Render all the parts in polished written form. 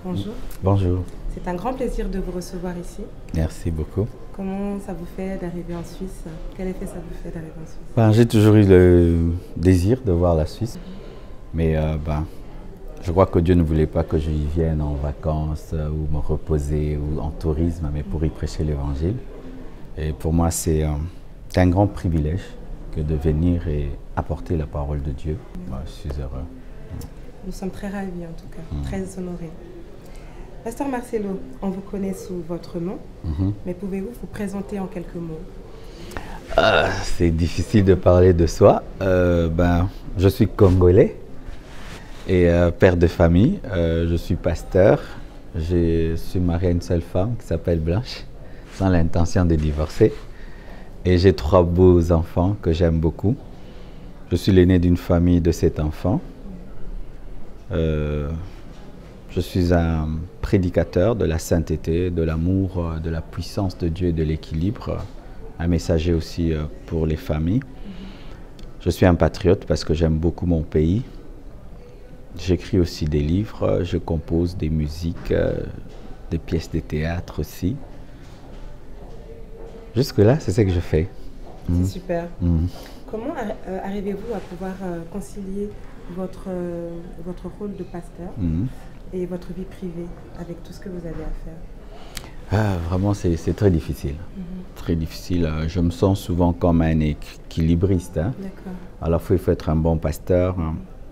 bonjour. Bonjour. C'est un grand plaisir de vous recevoir ici. Merci beaucoup. Comment ça vous fait d'arriver en Suisse? Quel effet ça vous fait d'arriver en Suisse? J'ai toujours eu le désir de voir la Suisse, mais je crois que Dieu ne voulait pas que je y vienne en vacances ou me reposer ou en tourisme, mais pour y prêcher l'Évangile. Et pour moi, c'est un grand privilège que de venir et apporter la parole de Dieu. Moi, je suis heureux. Nous sommes très ravis en tout cas, très honorés. Pasteur Marcelo, on vous connaît sous votre nom, mais pouvez-vous vous présenter en quelques mots? C'est difficile de parler de soi. Je suis congolais et père de famille. Je suis pasteur. Je suis marié à une seule femme qui s'appelle Blanche, sans l'intention de divorcer. Et j'ai 3 beaux enfants que j'aime beaucoup. Je suis l'aîné d'une famille de 7 enfants. Je suis un prédicateur de la sainteté, de l'amour, de la puissance de Dieu et de l'équilibre. Un messager aussi pour les familles. Je suis un patriote parce que j'aime beaucoup mon pays. J'écris aussi des livres, je compose des musiques, des pièces de théâtre aussi. Jusque-là, c'est ce que je fais. C'est super. Comment arrivez-vous à pouvoir concilier votre rôle de pasteur et votre vie privée avec tout ce que vous avez à faire? Vraiment, c'est très difficile. Très difficile. Je me sens souvent comme un équilibriste. D'accord. À la fois, il faut être un bon pasteur,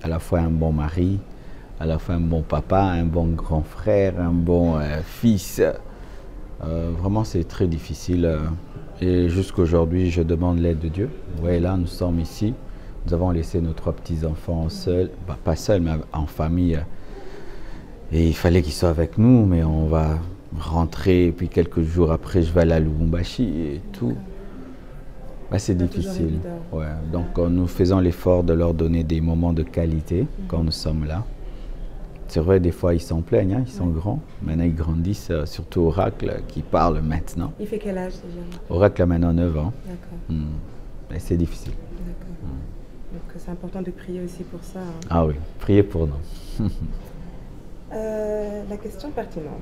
à la fois un bon mari, à la fois un bon papa, un bon grand frère, un bon fils. Vraiment, c'est très difficile. Et jusqu'aujourd'hui, je demande l'aide de Dieu. Vous voyez, là, nous sommes ici. Nous avons laissé nos 3 petits-enfants seuls, pas seuls, mais en famille. Et il fallait qu'ils soient avec nous, mais on va rentrer. Et puis quelques jours après, je vais aller à Lubumbashi et tout. C'est difficile. Ouais. Donc, nous faisons l'effort de leur donner des moments de qualité quand nous sommes là. C'est vrai, des fois, ils s'en plaignent, ils sont grands. Maintenant, ils grandissent, surtout Oracle, qui parle maintenant. Il fait quel âge déjà? Oracle a maintenant 9 ans. D'accord. Et c'est difficile. D'accord. Donc, c'est important de prier aussi pour ça. Ah oui, priez pour nous. La question pertinente.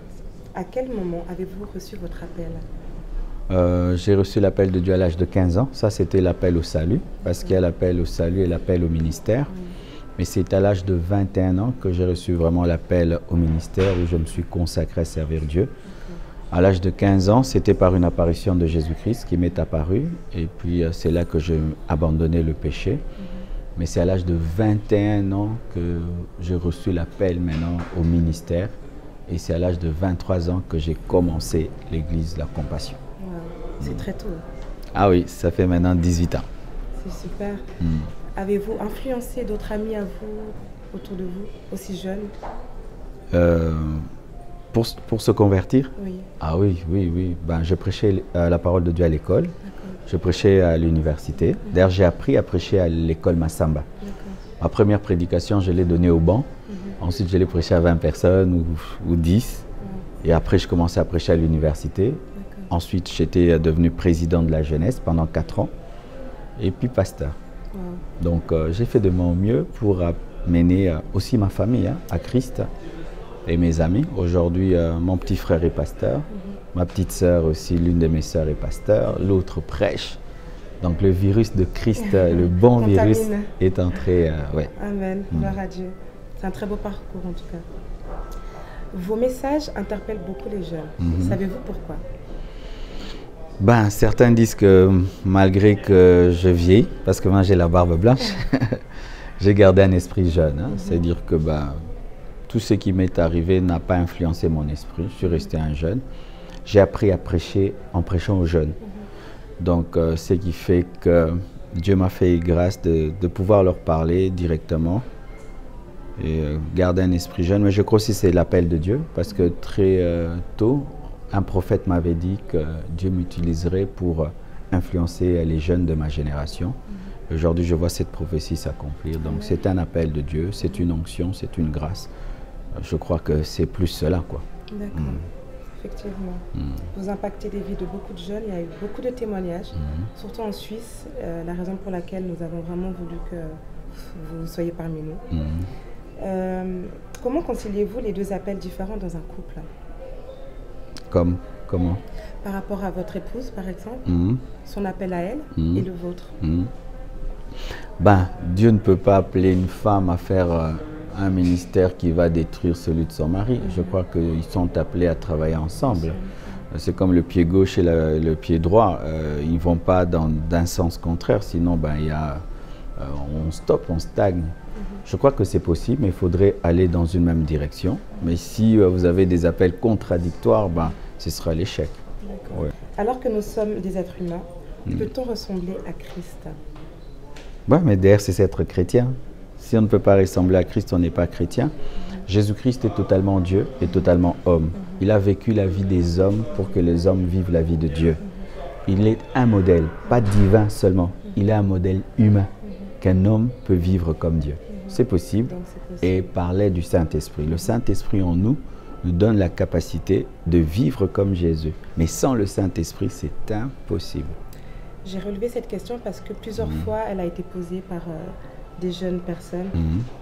À quel moment avez-vous reçu votre appel? J'ai reçu l'appel de Dieu à l'âge de 15 ans. Ça, c'était l'appel au salut, parce qu'il y a l'appel au salut et l'appel au ministère. Mais c'est à l'âge de 21 ans que j'ai reçu vraiment l'appel au ministère où je me suis consacré à servir Dieu. À l'âge de 15 ans, c'était par une apparition de Jésus-Christ qui m'est apparu. Et puis, c'est là que j'ai abandonné le péché. Mais c'est à l'âge de 21 ans que j'ai reçu l'appel maintenant au ministère. Et c'est à l'âge de 23 ans que j'ai commencé l'église La Compassion. Wow. C'est très tôt. Ah oui, ça fait maintenant 18 ans. C'est super. Avez-vous influencé d'autres amis à vous, autour de vous, aussi jeunes? Pour se convertir? Oui. Ah oui. Je prêchais la parole de Dieu à l'école. Je prêchais à l'université. D'ailleurs, j'ai appris à prêcher à l'école Massamba. Ma première prédication, je l'ai donnée au banc. Ensuite, je l'ai prêché à 20 personnes ou 10. Et après, je commençais à prêcher à l'université. Ensuite, j'étais devenu président de la jeunesse pendant 4 ans. Et puis pasteur. Donc, j'ai fait de mon mieux pour amener aussi ma famille à Christ et mes amis. Aujourd'hui, mon petit frère est pasteur. Ma petite sœur aussi, l'une de mes sœurs est pasteur. L'autre prêche. Donc, le virus de Christ, le bon virus, est entré. Amen. Gloire à Dieu. C'est un très beau parcours en tout cas. Vos messages interpellent beaucoup les jeunes. Savez-vous pourquoi? Certains disent que malgré que je vieillis, parce que moi j'ai la barbe blanche, j'ai gardé un esprit jeune. C'est-à-dire que tout ce qui m'est arrivé n'a pas influencé mon esprit. Je suis resté un jeune. J'ai appris à prêcher en prêchant aux jeunes. Donc, ce qui fait que Dieu m'a fait grâce de pouvoir leur parler directement et garder un esprit jeune. Mais je crois aussi que c'est l'appel de Dieu, parce que très tôt, un prophète m'avait dit que Dieu m'utiliserait pour influencer les jeunes de ma génération. Aujourd'hui, je vois cette prophétie s'accomplir. Donc, c'est un appel de Dieu, c'est une onction, c'est une grâce. Je crois que c'est plus cela, quoi. D'accord. Effectivement. Vous impactez les vies de beaucoup de jeunes. Il y a eu beaucoup de témoignages, surtout en Suisse. La raison pour laquelle nous avons vraiment voulu que vous soyez parmi nous. Comment conciliez-vous les deux appels différents dans un couple? Comment? Par rapport à votre épouse, par exemple, son appel à elle et le vôtre. Ben, Dieu ne peut pas appeler une femme à faire un ministère qui va détruire celui de son mari. Je crois qu'ils sont appelés à travailler ensemble. C'est comme le pied gauche et le pied droit. Ils ne vont pas d'un sens contraire, sinon ben, on stoppe, on stagne. Je crois que c'est possible, mais il faudrait aller dans une même direction. Mais si vous avez des appels contradictoires, ben, ce sera l'échec. Ouais. Alors que nous sommes des êtres humains, peut-on ressembler à Christ? Oui, mais derrière, c'est être chrétien. Si on ne peut pas ressembler à Christ, on n'est pas chrétien. Jésus-Christ est totalement Dieu et totalement homme. Il a vécu la vie des hommes pour que les hommes vivent la vie de Dieu. Il est un modèle, pas divin seulement. Il est un modèle humain qu'un homme peut vivre comme Dieu. C'est possible. Et parlait du Saint-Esprit. Le Saint-Esprit en nous donne la capacité de vivre comme Jésus. Mais sans le Saint-Esprit, c'est impossible. J'ai relevé cette question parce que plusieurs fois, elle a été posée par des jeunes personnes.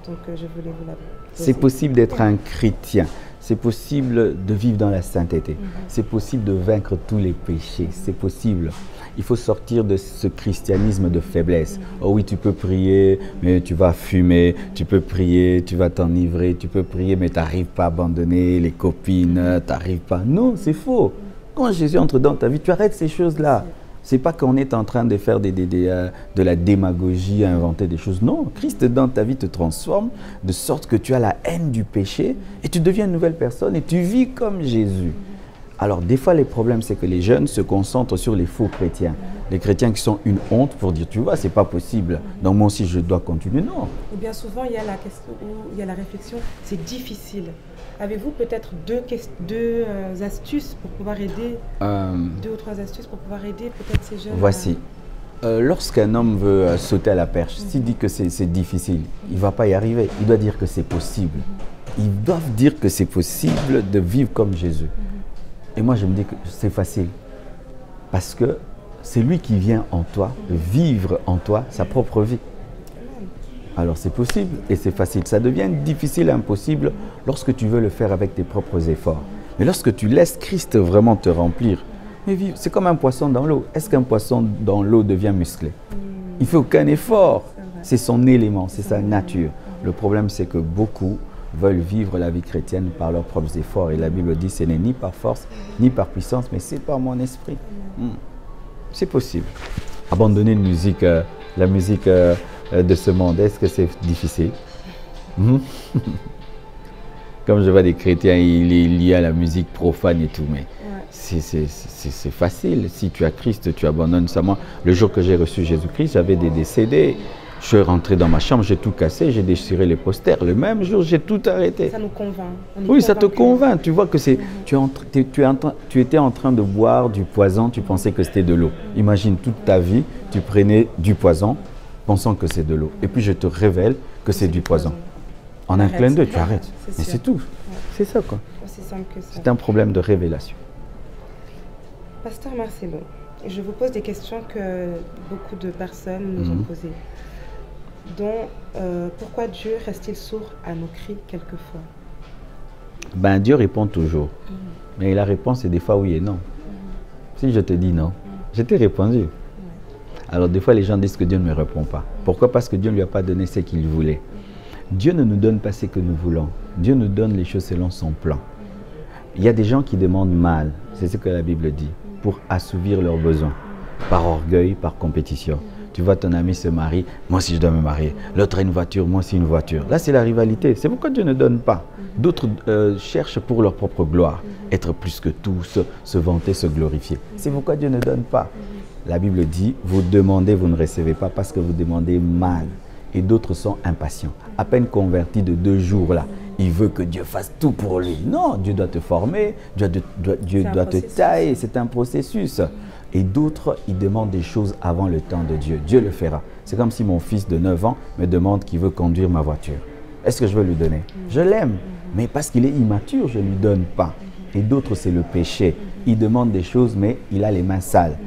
Donc, je voulais vous la poser. C'est possible d'être un chrétien. C'est possible de vivre dans la sainteté. C'est possible de vaincre tous les péchés. C'est possible. Il faut sortir de ce christianisme de faiblesse. Oh oui, tu peux prier, mais tu vas fumer. Tu peux prier, tu vas t'enivrer. Tu peux prier, mais tu n'arrives pas à abandonner les copines. Tu n'arrives pas. Non, c'est faux. Quand Jésus entre dans ta vie, tu arrêtes ces choses-là. C'est pas qu'on est en train de faire de la démagogie, à inventer des choses. Non, Christ dans ta vie te transforme de sorte que tu as la haine du péché et tu deviens une nouvelle personne et tu vis comme Jésus. Alors des fois, les problèmes, c'est que les jeunes se concentrent sur les faux chrétiens. Les chrétiens qui sont une honte pour dire, tu vois, c'est pas possible. Donc moi aussi, je dois continuer. Non. Et bien souvent, il y a la question, il y a la réflexion, c'est difficile. Avez-vous peut-être deux astuces pour pouvoir aider, 2 ou 3 astuces pour pouvoir aider peut-être ces jeunes? Voici. Lorsqu'un homme veut sauter à la perche, s'il dit que c'est difficile, il ne va pas y arriver. Il doit dire que c'est possible. Ils doivent dire que c'est possible de vivre comme Jésus. Et moi, je me dis que c'est facile. Parce que c'est lui qui vient en toi, vivre en toi sa propre vie. Alors c'est possible et c'est facile. Ça devient difficile et impossible lorsque tu veux le faire avec tes propres efforts. Mais lorsque tu laisses Christ vraiment te remplir, c'est comme un poisson dans l'eau. Est-ce qu'un poisson dans l'eau devient musclé? Il ne fait aucun effort. C'est son élément, c'est sa nature. Le problème, c'est que beaucoup veulent vivre la vie chrétienne par leurs propres efforts. Et la Bible dit, ce n'est ni par force, ni par puissance, mais c'est par mon esprit. C'est possible. Abandonner la musique de ce monde, est-ce que c'est difficile? Comme je vois des chrétiens, il est lié à la musique profane et tout, mais c'est facile. Si tu as Christ, tu abandonnes ça. Moi, le jour que j'ai reçu Jésus-Christ, j'avais des CD. Je suis rentré dans ma chambre, j'ai tout cassé, j'ai déchiré les posters. Le même jour, j'ai tout arrêté. Ça nous convainc. Oui, ça te convainc. Tu vois que tu étais en train de boire du poison, tu pensais que c'était de l'eau. Imagine toute ta vie, tu prenais du poison, pensant que c'est de l'eau. Et puis je te révèle que c'est du poison. En un clin d'œil, tu arrêtes. Mais c'est tout. C'est ça, quoi. Aussi simple que ça. C'est un problème de révélation. Pasteur Marcelo, je vous pose des questions que beaucoup de personnes nous ont posées. Dont, pourquoi Dieu reste-t-il sourd à nos cris quelquefois? Ben, Dieu répond toujours. Mais la réponse est des fois oui et non. Si je te dis non, je t'ai répondu. Alors des fois les gens disent que Dieu ne me répond pas. Pourquoi? Parce que Dieu ne lui a pas donné ce qu'il voulait. Dieu ne nous donne pas ce que nous voulons. Dieu nous donne les choses selon son plan. Il y a des gens qui demandent mal, c'est ce que la Bible dit, pour assouvir leurs besoins, par orgueil, par compétition. Tu vois ton ami se marie, moi aussi je dois me marier. L'autre a une voiture, moi aussi une voiture. Là c'est la rivalité, c'est pourquoi Dieu ne donne pas. D'autres cherchent pour leur propre gloire, être plus que tout, se vanter, se glorifier. C'est pourquoi Dieu ne donne pas. La Bible dit, vous demandez, vous ne recevez pas parce que vous demandez mal. Et d'autres sont impatients. À peine convertis de 2 jours là, il veut que Dieu fasse tout pour lui. Non, Dieu doit te former, Dieu doit te tailler, c'est un processus. Et d'autres, ils demandent des choses avant le temps de Dieu. Dieu le fera. C'est comme si mon fils de 9 ans me demande qu'il veut conduire ma voiture. Est-ce que je veux lui donner? Je l'aime, mais parce qu'il est immature, je ne lui donne pas. Et d'autres, c'est le péché. Il demande des choses, mais il a les mains sales.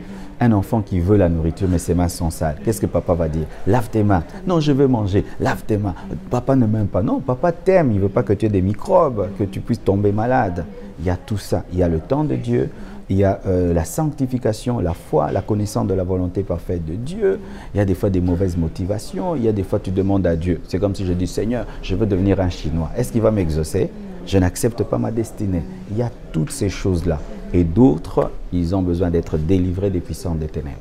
Un enfant qui veut la nourriture, mais ses mains sont sales. Qu'est-ce que papa va dire? Lave tes mains. Non, je veux manger. Lave tes mains. Papa ne m'aime pas. Non, papa t'aime. Il ne veut pas que tu aies des microbes, que tu puisses tomber malade. Il y a tout ça. Il y a le temps de Dieu. Il y a la sanctification, la foi, la connaissance de la volonté parfaite de Dieu. Il y a des fois des mauvaises motivations. Il y a des fois tu demandes à Dieu. C'est comme si je dis, Seigneur, je veux devenir un Chinois. Est-ce qu'il va m'exaucer? Je n'accepte pas ma destinée. Il y a toutes ces choses-là. Et d'autres, ils ont besoin d'être délivrés des puissances des ténèbres.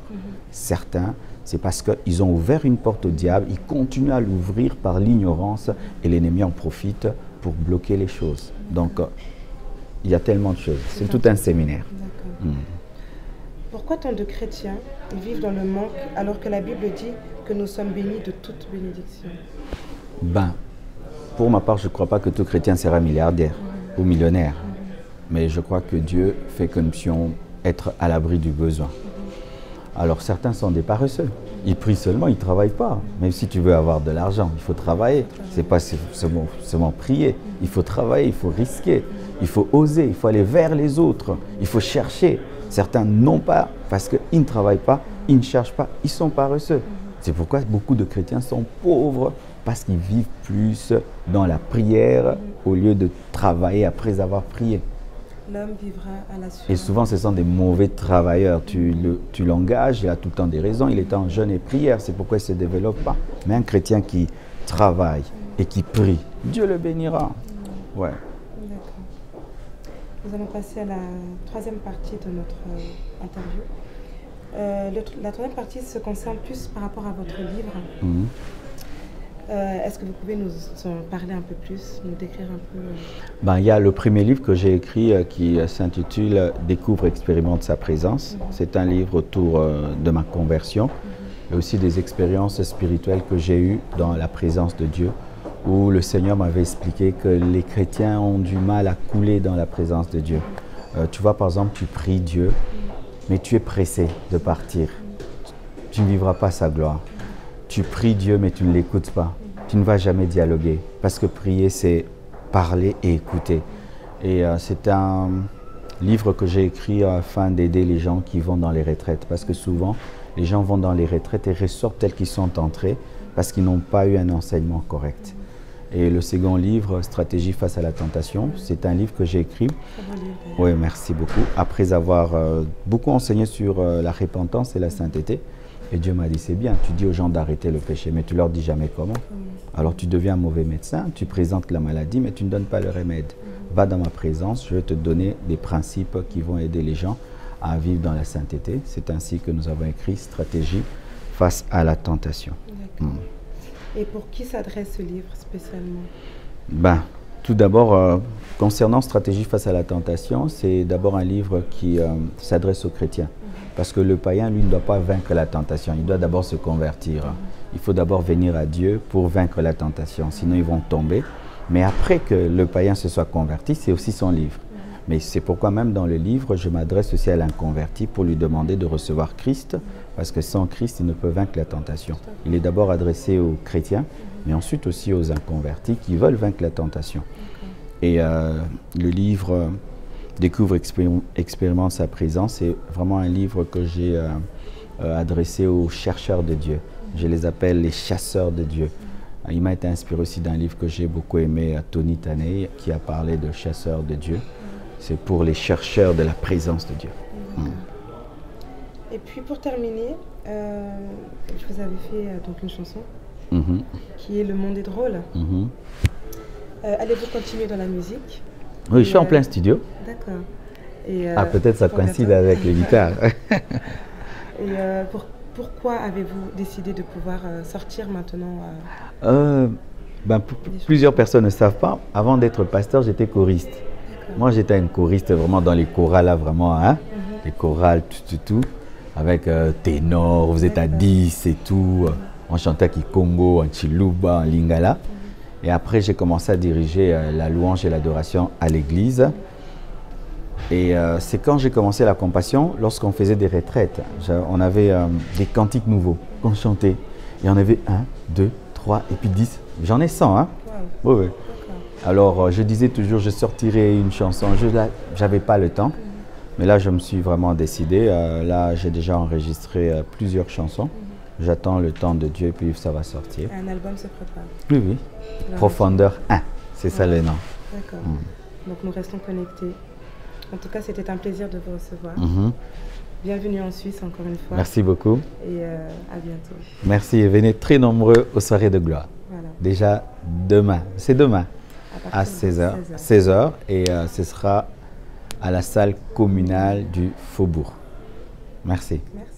Certains, c'est parce qu'ils ont ouvert une porte au diable, ils continuent à l'ouvrir par l'ignorance et l'ennemi en profite pour bloquer les choses. Donc, il y a tellement de choses. C'est tout un séminaire. Pourquoi tant de chrétiens vivent dans le manque alors que la Bible dit que nous sommes bénis de toute bénédiction? Pour ma part, je ne crois pas que tout chrétien sera milliardaire ou millionnaire. Mais je crois que Dieu fait que nous puissions être à l'abri du besoin. Alors certains sont des paresseux. Ils prient seulement, ils ne travaillent pas. Même si tu veux avoir de l'argent, il faut travailler. Ce n'est pas seulement prier. Il faut travailler, il faut risquer. Il faut oser, il faut aller vers les autres. Il faut chercher. Certains n'ont pas parce qu'ils ne travaillent pas, ils ne cherchent pas, ils sont paresseux. C'est pourquoi beaucoup de chrétiens sont pauvres parce qu'ils vivent plus dans la prière au lieu de travailler après avoir prié. L'homme vivra à la suite. Et souvent, ce sont des mauvais travailleurs. Tu l'engages, il a tout le temps des raisons, il est en jeûne et prière, c'est pourquoi il ne se développe pas. Mais un chrétien qui travaille et qui prie, Dieu le bénira. Ouais. D'accord. Nous allons passer à la troisième partie de notre interview. La troisième partie se concerne plus par rapport à votre livre. Est-ce que vous pouvez nous en parler un peu plus, nous décrire un peu Il y a le premier livre que j'ai écrit qui s'intitule « Découvre, expérimente sa présence ». C'est un livre autour de ma conversion et aussi des expériences spirituelles que j'ai eues dans la présence de Dieu, où le Seigneur m'avait expliqué que les chrétiens ont du mal à couler dans la présence de Dieu. Tu vois, par exemple, tu pries Dieu, mais tu es pressé de partir. Tu ne vivras pas sa gloire. Tu pries Dieu, mais tu ne l'écoutes pas. Tu ne vas jamais dialoguer. Parce que prier, c'est parler et écouter. Et c'est un livre que j'ai écrit afin d'aider les gens qui vont dans les retraites. Parce que souvent, les gens vont dans les retraites et ressortent tels qu'ils sont entrés parce qu'ils n'ont pas eu un enseignement correct. Et le second livre, Stratégie face à la tentation, c'est un livre que j'ai écrit. Oui, merci beaucoup. Après avoir beaucoup enseigné sur la repentance et la sainteté. Et Dieu m'a dit, c'est bien, tu dis aux gens d'arrêter le péché, mais tu leur dis jamais comment. Alors tu deviens un mauvais médecin, tu présentes la maladie, mais tu ne donnes pas le remède. Va dans ma présence, je vais te donner des principes qui vont aider les gens à vivre dans la sainteté. C'est ainsi que nous avons écrit Stratégie face à la tentation. Et pour qui s'adresse ce livre spécialement? Tout d'abord, concernant Stratégie face à la tentation, c'est d'abord un livre qui s'adresse aux chrétiens. Parce que le païen, lui, ne doit pas vaincre la tentation. Il doit d'abord se convertir. Il faut d'abord venir à Dieu pour vaincre la tentation. Sinon, ils vont tomber. Mais après que le païen se soit converti, c'est aussi son livre. Mais c'est pourquoi même dans le livre, je m'adresse aussi à l'inconverti pour lui demander de recevoir Christ. Parce que sans Christ, il ne peut vaincre la tentation. Il est d'abord adressé aux chrétiens, mais ensuite aussi aux inconvertis qui veulent vaincre la tentation. Et le livre Découvre, expérimente sa présence, c'est vraiment un livre que j'ai adressé aux chercheurs de Dieu. Je les appelle les chasseurs de Dieu. Il m'a été inspiré aussi d'un livre que j'ai beaucoup aimé, Tony Taney, qui a parlé de chasseurs de Dieu. C'est pour les chercheurs de la présence de Dieu. Et puis pour terminer, je vous avais fait donc une chanson qui est Le Monde est drôle. Allez-vous continuer dans la musique? Oui, je suis en plein studio. D'accord. Peut-être ça coïncide avec les guitares. Et pourquoi avez-vous décidé de pouvoir sortir maintenant Plusieurs personnes ne savent pas. Avant d'être pasteur, j'étais choriste. Moi, j'étais une choriste vraiment dans les chorales, là, vraiment, les chorales, tout, avec ténor, vous êtes à 10 et tout. On chantait à Kikongo, en Chiluba, en Lingala. Et après, j'ai commencé à diriger la louange et l'adoration à l'église. Et c'est quand j'ai commencé la compassion, lorsqu'on faisait des retraites, on avait des cantiques nouveaux qu'on chantait. Et on avait 1, 2, 3 et puis 10. J'en ai 100, hein? Wow. Oui. Alors, je disais toujours, je sortirais une chanson. Je n'avais pas le temps. Mais là, je me suis vraiment décidé. Là, j'ai déjà enregistré plusieurs chansons. J'attends le temps de Dieu, puis ça va sortir. Un album se prépare. Oui, oui. Profondeur 1, c'est ça le nom. D'accord. Donc nous restons connectés. En tout cas, c'était un plaisir de vous recevoir. Bienvenue en Suisse encore une fois. Merci beaucoup. Et à bientôt. Merci et venez très nombreux aux soirées de gloire. Voilà. Déjà demain, c'est demain à 16h. 16h et ce sera à la salle communale du Faubourg. Merci. Merci.